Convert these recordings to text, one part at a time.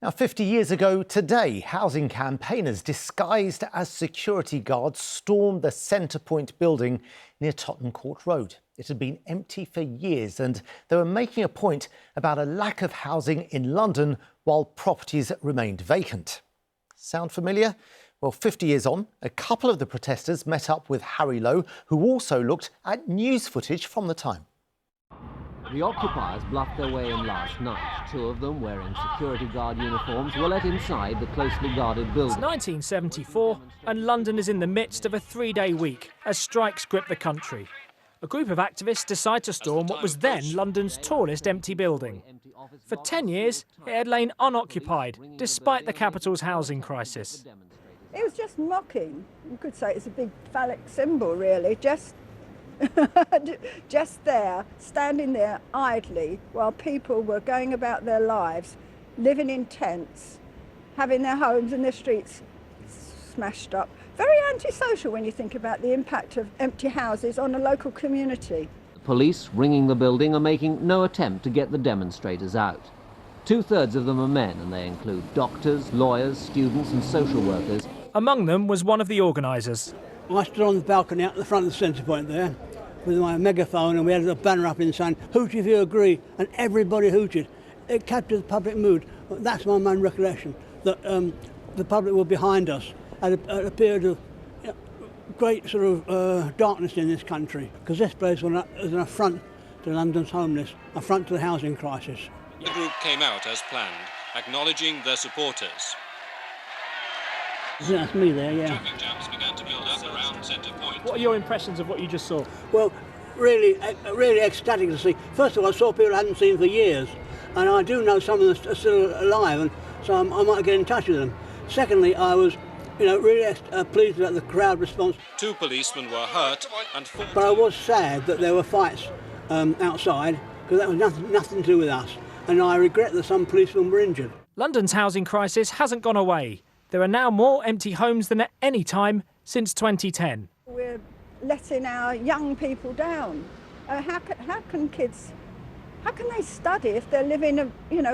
Now, 50 years ago today, housing campaigners disguised as security guards stormed the Centrepoint building near Tottenham Court Road. It had been empty for years and they were making a point about a lack of housing in London while properties remained vacant. Sound familiar? Well, 50 years on, a couple of the protesters met up with Harry Lowe, who also looked at news footage from the time. The occupiers bluffed their way in last night. Two of them, wearing security guard uniforms, were let inside the closely guarded building. It's 1974 and London is in the midst of a three-day week as strikes grip the country. A group of activists decide to storm what was then London's tallest empty building. For 10 years, it had lain unoccupied, despite the capital's housing crisis. It was just mocking. You could say it's a big phallic symbol, really, just there, standing there idly while people were going about their lives, living in tents, having their homes and their streets smashed up. Very antisocial when you think about the impact of empty houses on a local community. Police ringing the building are making no attempt to get the demonstrators out. Two-thirds of them are men, and they include doctors, lawyers, students and social workers. Among them was one of the organisers. I stood on the balcony out the front of the Centrepoint there with my megaphone, and we had a banner up in saying, "Hoot if you agree," and everybody hooted. It captured the public mood. That's my main recollection, that the public were behind us at a period of great sort of darkness in this country, because this place was an affront to London's homeless, affront to the housing crisis. The group came out as planned, acknowledging their supporters. That's me there, yeah. Traffic jams began to build up around Centrepoint. What are your impressions of what you just saw? Well, really ecstatic to see. First of all, I saw people I hadn't seen for years, and I do know some of them are still alive, and so I might get in touch with them. Secondly, I was, really pleased about the crowd response. 2 policemen were hurt and 14... But I was sad that there were fights outside, because that was nothing to do with us, and I regret that some policemen were injured. London's housing crisis hasn't gone away. There are now more empty homes than at any time since 2010. We're letting our young people down. How can they study if they're living, in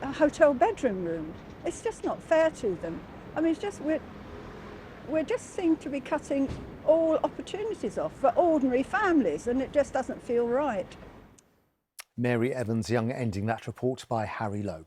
a hotel bedroom room? It's just not fair to them. I mean, it's just we just seem to be cutting all opportunities off for ordinary families, and it just doesn't feel right. Mary Evans-Young ending that report by Harry Lowe.